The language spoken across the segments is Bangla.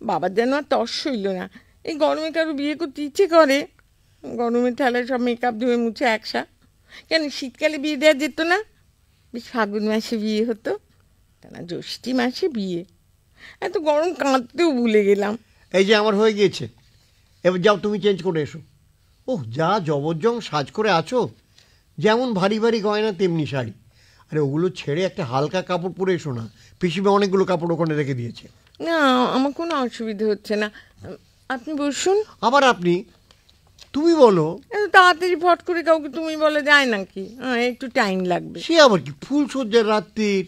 বাবার যেন আর তস হইল না। এই গরমে কারো বিয়ে করতে ইচ্ছে করে? গরমের ঠেলায় সব মেকআপ ধুয়ে মুছে একসা। কেন শীতকালে বিয়ে দেওয়া যেত না? বেশ ফাগুন মাসে বিয়ে হতো, তা না জ্যৈষ্ঠী মাসে বিয়ে। এত গরম কাঁদতেও ভুলে গেলাম। এই যে আমার হয়ে গিয়েছে, এবার যাও তুমি চেঞ্জ করে এসো। ওহ, যা জবরজং সাজ করে আছো, যেমন ভারী ভারী গয়না তেমনি শাড়ি। আরে ওগুলো ছেড়ে একটা হালকা কাপড় পরে এসো না, পিসিমা অনেকগুলো কাপড় ওখানে রেখে দিয়েছে। না, আমার কোনো অসুবিধা হচ্ছে না, আপনি বসুন। আবার আপনি? তুমি বলো। এত তাড়াতাড়ি ফট করে কাউকে তুমি বলে যায় নাকি? একটু টাইম লাগবে। সে আবার কি, ফুল সজ্জার রাত্রির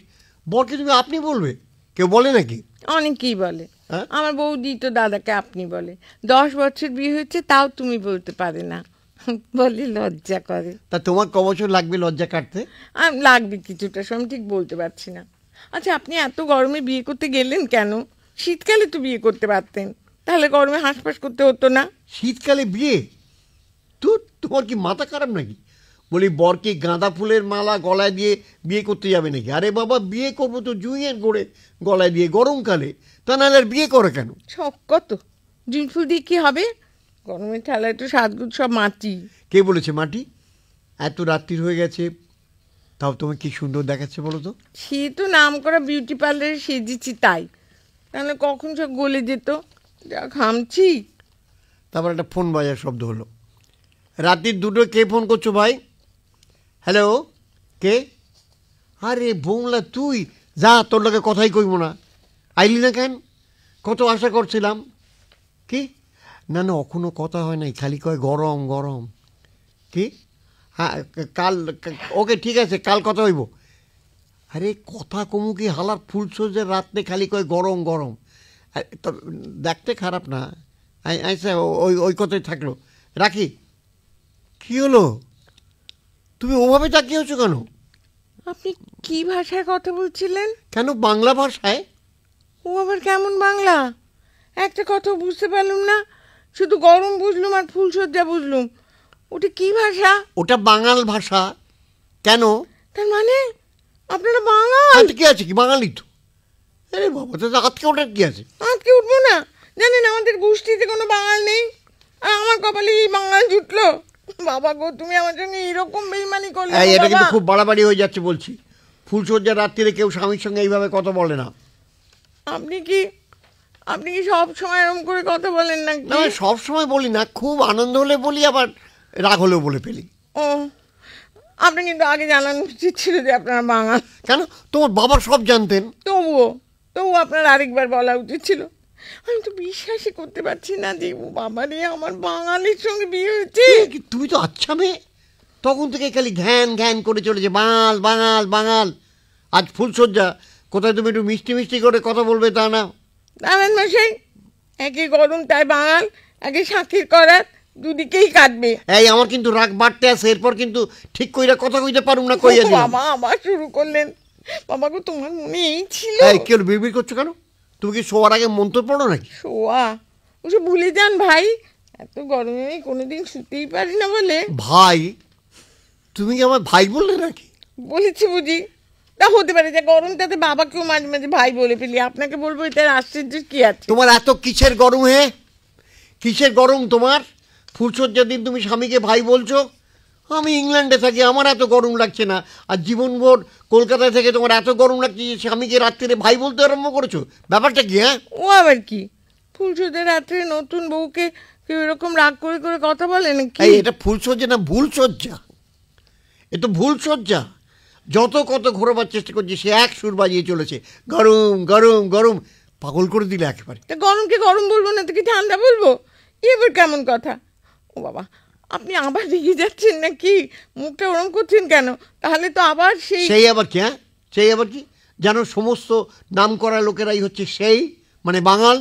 বরকে তুমি আপনি বলবে? কেউ বলে নাকি? অনেকেই বলে। আমার বৌদি তো দাদাকে আপনি বলে। 10 বছর বিয়ে হয়েছে, তাও তুমি বলতে পারে না, বলে লজ্জা করে। তা তোমার ক বছর লাগবে লজ্জা কাটতে? লাগবে কিছুটা সময়, ঠিক বলতে পারছি না। আচ্ছা, আপনি এত গরমে বিয়ে করতে গেলেন কেন? শীতকালে তো বিয়ে করতে পারতেন, তাহলে গরমে হাঁসফাঁস করতে হতো না। শীতকালে বিয়ে? তোমার কি মাথা খারাপ নাকি? বলি, বরকে গাঁদা ফুলের মালা গলায় দিয়ে বিয়ে করতে যাবে নাকি? আরে বাবা, বিয়ে করবো তো জুঁইয়ের করে গলায় দিয়ে গরমকালে, তা নাহলে আর বিয়ে করে কেন? শখ কত! জুঁই ফুল দিয়ে কী হবে? গরমের ঠেলায় তো সাজগুজ সব মাটি। কে বলেছে মাটি? এত রাত্রির হয়ে গেছে, তাও তোমার কি সুন্দর দেখাচ্ছে বলো তো। সে তো নাম করা বিউটি পার্লারে সেজেছি তাই, তাহলে কখন সব গলে যেত। যা ঘামছি। তারপর একটা ফোন বাজার শব্দ হলো। রাত্রির 2টো কে ফোন করছো ভাই? হ্যালো, কে? আরে বৌলা, তুই যা, তোর লোকে কথাই কইব না। আইলি না কেন? কত আশা করছিলাম। কি? না না, এখনো কথা হয় নাই, খালি কয় গরম গরম। কি? হ্যাঁ, কাল। ওকে, ঠিক আছে, কাল কথা হইব। আরে কথা কমু কি, হালার ফুলসজ্জার রাত্রে খালি কয় গরম গরম। দেখতে খারাপ না। আচ্ছা, ওই কথাই থাকলো, রাখি। কি হলো? তুমি ওভাবে তাকিয়েছো কেন? আপনি কি ভাষায় কথা বলছিলেন? কেন, বাংলা ভাষায়। ও আবার কেমন বাংলা? একটা কথা বুঝতে পারলাম না, শুধু গরম বুঝলুম আর ফুলসজ্জা বুঝলুম। ওটা কি ভাষা? ওটা বাঙাল ভাষা। কেন? তার মানে আপনারা বাঙাল? কি আছে, কি বাঙালি তো। আরে বাবা, তো আজকে ওটার কি আছে? আজকে উঠবো না? জানেন আমাদের গোষ্ঠীতে কোনো বাঙাল নেই, আর আমার কপালে এই বাঙাল জুটলো। বাবা গো, তুমি আমার সঙ্গে এরকম বেইমানি করলে? এটা কিন্তু খুব বাড়াবাড়ি হয়ে যাচ্ছে বলছি। ফুলসজ্জার রাত্রিরে কেউ স্বামীর সঙ্গে এইভাবে কথা বলে না। আপনি কি সব সময় এরকম করে কথা বলেন না? না, সব সময় বলি না, খুব আনন্দ হলে বলি, আবার রাগ হলেও বলে ফেলি। ও, আপনি কিন্তু আগে জানানো উচিত ছিল যে আপনারা বাঙাল। কেন, তোমার বাবা সব জানতেন। তবুও আপনার আরেকবার বলা উচিত ছিল। আমি তো বিশ্বাসই করতে পারছি না যে ও বাবা রে, আমার বাঙালির সঙ্গে বিয়ে হয়েছে। তুমি তো আচ্ছা মেয়ে, তখন থেকে খালি ঘ্যান ঘ্যান করে চলেছে, বাঙাল বাঙাল বাঙাল। আজ ফুলসজ্জা, কোথায় তুমি একটু মিষ্টি মিষ্টি করে কথা বলবে তা না? দাঁড়ান মশাই, একে গরম তাই বাঙাল, একে সাক্ষীর করার, দুদিকেই কাটবে। এই আমার কিন্তু রাগ বাড়তে আছে, এরপর কিন্তু ঠিক কইরা কথা কইতে পারুম না। কইয়া দিলাম। বাবা আবার শুরু করলেন। বাবা গো, তোমার মনে এই ছিল? কি হলো, বিড়বিড় করছো কেন? তুমি কি শোয়ার আগে মন্ত্র পড়ো নাকি? শোয়া ওসব ভুলে যান ভাই, এত গরমে আমি কোনোদিন শুতেই পারি না বলে। ভাই? তুমি কি আমার ভাই বললে নাকি? বলেছি বুঝি? তা হতে পারে যে গরমটাতে বাবাকেও মাঝে মাঝে ভাই বলে ফেলি, আপনাকে বলবো এটার আশ্চর্য কি আছে? তোমার এত কিসের গরম? কিসের গরম তোমার? ফুলসজ্জার দিন তুমি স্বামীকে ভাই বলছো। আমি ইংল্যান্ডে থাকি, আমার এত গরম লাগছে না। আর জীবনভর কলকাতায় থেকে তোমার এত গরম লাগছে যে স্বামীকে রাত্রিরে ভাই বলতে আরম্ভ করেছো। ব্যাপারটা কি? ও আবার কি? ফুলসজ্জার রাত্রে নতুন বউকে কেউ এরকম রাগ করে করে কথা বলে নাকি? এটা ফুলসজ্জা না, ভুলসজ্জা। এ তো ভুলসজ্জা। যত কত ঘোরাবার চেষ্টা করছি, সে এক সুর বাজিয়ে চলেছে, গরম গরম গরম। পাগল করে দিলে একেবারে। গরমকে গরম বলবো না তো কি ঠান্ডা বলবো? এবার কেমন কথা? ও বাবা, আপনি আবার রেগে যাচ্ছেন নাকি? মুখটা ওরম করছেন কেন? তাহলে তো আবার সেই আবার কি? সেই আবার কি? যেন সমস্ত নাম করা লোকেরাই হচ্ছে সেই, মানে বাঙাল।